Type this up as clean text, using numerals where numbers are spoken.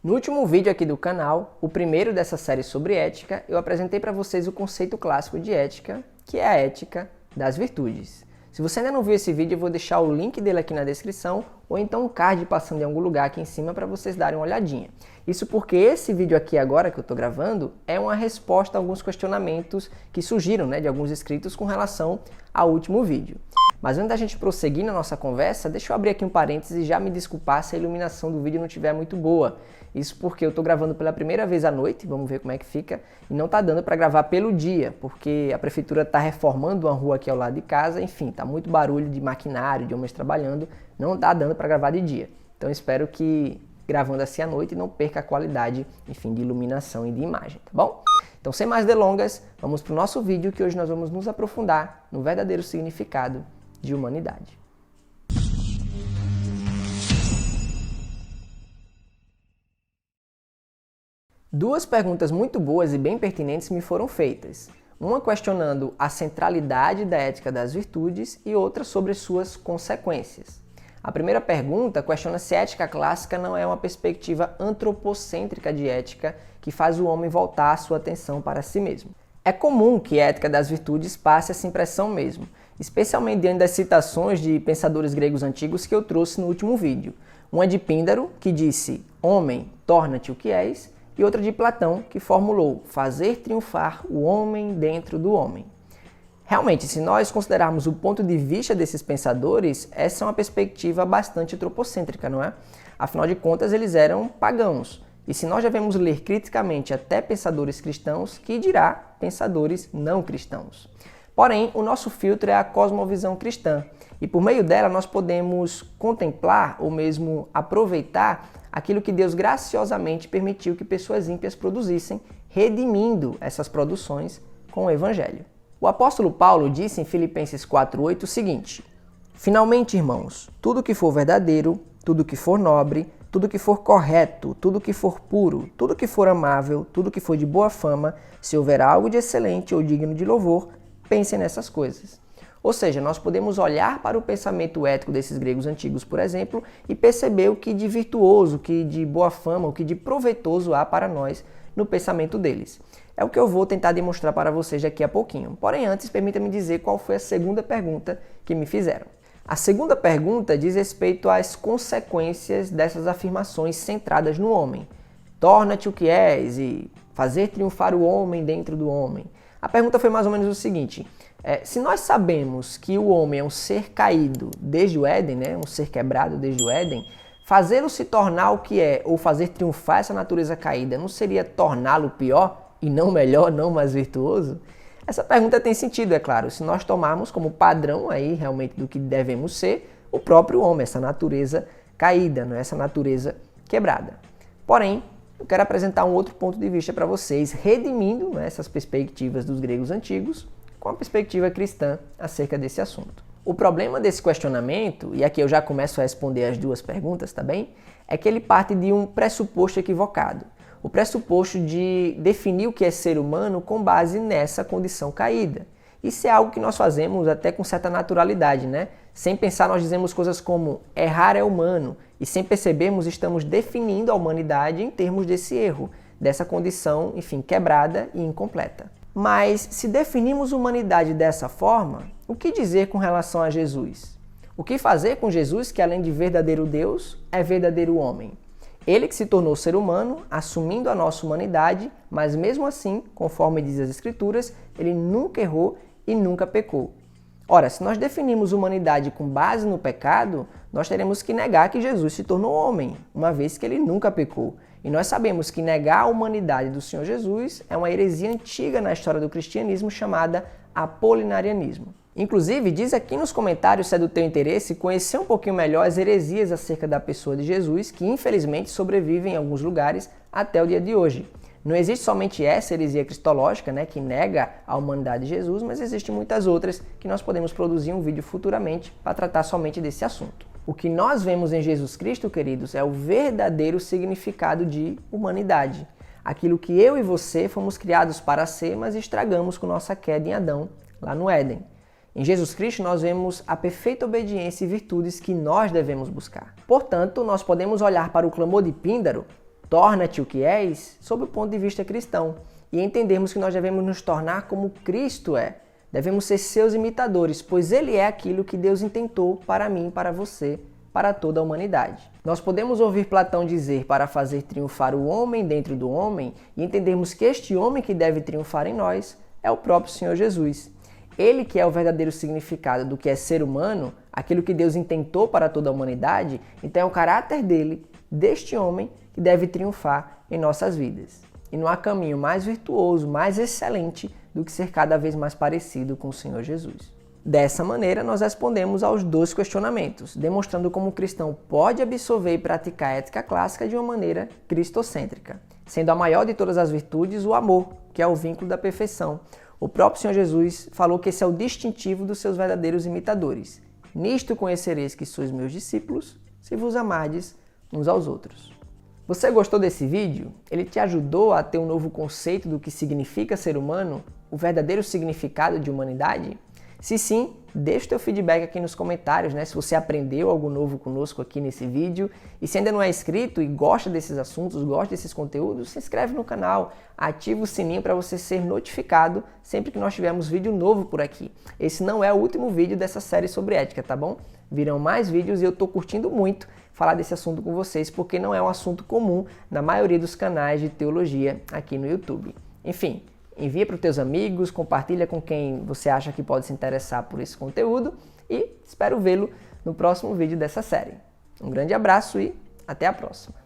No último vídeo aqui do canal, o primeiro dessa série sobre ética, eu apresentei para vocês o conceito clássico de ética, que é a ética das virtudes. Se você ainda não viu esse vídeo, eu vou deixar o link dele aqui na descrição, ou então um card passando em algum lugar aqui em cima para vocês darem uma olhadinha. Isso porque esse vídeo aqui agora que eu estou gravando é uma resposta a alguns questionamentos que surgiram de alguns inscritos com relação ao último vídeo. Mas antes da gente prosseguir na nossa conversa, deixa eu abrir aqui um parênteses e já me desculpar se a iluminação do vídeo não estiver muito boa. Isso porque eu estou gravando pela primeira vez à noite, vamos ver como é que fica, e não está dando para gravar pelo dia, porque a prefeitura está reformando uma rua aqui ao lado de casa, enfim, está muito barulho de maquinário, de homens trabalhando, não está dando para gravar de dia. Então espero que gravando assim à noite não perca a qualidade, enfim, de iluminação e de imagem, tá bom? Então sem mais delongas, vamos para o nosso vídeo que hoje nós vamos nos aprofundar no verdadeiro significado de humanidade. Duas perguntas muito boas e bem pertinentes me foram feitas. Uma questionando a centralidade da ética das virtudes e outra sobre suas consequências. A primeira pergunta questiona se a ética clássica não é uma perspectiva antropocêntrica de ética que faz o homem voltar a sua atenção para si mesmo. É comum que a ética das virtudes passe essa impressão mesmo, especialmente diante das citações de pensadores gregos antigos que eu trouxe no último vídeo. Uma de Píndaro, que disse, homem, torna-te o que és, e outra de Platão, que formulou, fazer triunfar o homem dentro do homem. Realmente, se nós considerarmos o ponto de vista desses pensadores, essa é uma perspectiva bastante antropocêntrica, não é? Afinal de contas, eles eram pagãos. E se nós devemos ler criticamente até pensadores cristãos, que dirá pensadores não cristãos? Porém, o nosso filtro é a cosmovisão cristã, e por meio dela nós podemos contemplar ou mesmo aproveitar aquilo que Deus graciosamente permitiu que pessoas ímpias produzissem, redimindo essas produções com o Evangelho. O apóstolo Paulo disse em Filipenses 4:8 o seguinte: finalmente, irmãos, tudo que for verdadeiro, tudo que for nobre, tudo que for correto, tudo que for puro, tudo que for amável, tudo que for de boa fama, se houver algo de excelente ou digno de louvor, pensem nessas coisas. Ou seja, nós podemos olhar para o pensamento ético desses gregos antigos, por exemplo, e perceber o que de virtuoso, o que de boa fama, o que de proveitoso há para nós no pensamento deles. É o que eu vou tentar demonstrar para vocês daqui a pouquinho. Porém, antes, permita-me dizer qual foi a segunda pergunta que me fizeram. A segunda pergunta diz respeito às consequências dessas afirmações centradas no homem. Torna-te o que és e fazer triunfar o homem dentro do homem. A pergunta foi mais ou menos o seguinte: se nós sabemos que o homem é um ser caído desde o Éden, um ser quebrado desde o Éden, fazê-lo se tornar o que é, ou fazer triunfar essa natureza caída, não seria torná-lo pior e não melhor, não mais virtuoso? Essa pergunta tem sentido, é claro, se nós tomarmos como padrão aí realmente do que devemos ser o próprio homem, essa natureza caída, essa natureza quebrada. Porém, eu quero apresentar um outro ponto de vista para vocês, redimindo essas perspectivas dos gregos antigos com a perspectiva cristã acerca desse assunto. O problema desse questionamento, e aqui eu já começo a responder as duas perguntas, tá bem? É que ele parte de um pressuposto equivocado. O pressuposto de definir o que é ser humano com base nessa condição caída. Isso é algo que nós fazemos até com certa naturalidade, Sem pensar, nós dizemos coisas como errar é humano, e sem percebermos estamos definindo a humanidade em termos desse erro, dessa condição, enfim, quebrada e incompleta. Mas se definimos humanidade dessa forma, o que dizer com relação a Jesus? O que fazer com Jesus, que além de verdadeiro Deus, é verdadeiro homem? Ele que se tornou ser humano, assumindo a nossa humanidade, mas mesmo assim, conforme diz as Escrituras, ele nunca errou e nunca pecou. Ora, se nós definimos humanidade com base no pecado, nós teremos que negar que Jesus se tornou homem, uma vez que ele nunca pecou. E nós sabemos que negar a humanidade do Senhor Jesus é uma heresia antiga na história do cristianismo chamada apolinarianismo. Inclusive, diz aqui nos comentários se é do teu interesse conhecer um pouquinho melhor as heresias acerca da pessoa de Jesus, que infelizmente sobrevivem em alguns lugares até o dia de hoje. Não existe somente essa heresia cristológica, que nega a humanidade de Jesus, mas existem muitas outras que nós podemos produzir um vídeo futuramente para tratar somente desse assunto. O que nós vemos em Jesus Cristo, queridos, é o verdadeiro significado de humanidade. Aquilo que eu e você fomos criados para ser, mas estragamos com nossa queda em Adão, lá no Éden. Em Jesus Cristo nós vemos a perfeita obediência e virtudes que nós devemos buscar. Portanto, nós podemos olhar para o clamor de Píndaro, torna-te o que és, sob o ponto de vista cristão, e entendermos que nós devemos nos tornar como Cristo é. Devemos ser seus imitadores, pois ele é aquilo que Deus intentou para mim, para você, para toda a humanidade. Nós podemos ouvir Platão dizer para fazer triunfar o homem dentro do homem e entendermos que este homem que deve triunfar em nós é o próprio Senhor Jesus. Ele que é o verdadeiro significado do que é ser humano, aquilo que Deus intentou para toda a humanidade, então é o caráter dele, deste homem, que deve triunfar em nossas vidas. E não há caminho mais virtuoso, mais excelente do que ser cada vez mais parecido com o Senhor Jesus. Dessa maneira, nós respondemos aos 2 questionamentos, demonstrando como o cristão pode absorver e praticar a ética clássica de uma maneira cristocêntrica, sendo a maior de todas as virtudes o amor, que é o vínculo da perfeição. O próprio Senhor Jesus falou que esse é o distintivo dos seus verdadeiros imitadores. Nisto conhecereis que sois meus discípulos, se vos amardes uns aos outros. Você gostou desse vídeo? Ele te ajudou a ter um novo conceito do que significa ser humano? O verdadeiro significado de humanidade? Se sim, deixa o teu feedback aqui nos comentários, né? Se você aprendeu algo novo conosco aqui nesse vídeo. E se ainda não é inscrito e gosta desses assuntos, gosta desses conteúdos, se inscreve no canal, ativa o sininho para você ser notificado sempre que nós tivermos vídeo novo por aqui. Esse não é o último vídeo dessa série sobre ética, tá bom? Virão mais vídeos e eu estou curtindo muito falar desse assunto com vocês, porque não é um assunto comum na maioria dos canais de teologia aqui no YouTube. Enfim, envia para os teus amigos, compartilha com quem você acha que pode se interessar por esse conteúdo e espero vê-lo no próximo vídeo dessa série. Um grande abraço e até a próxima!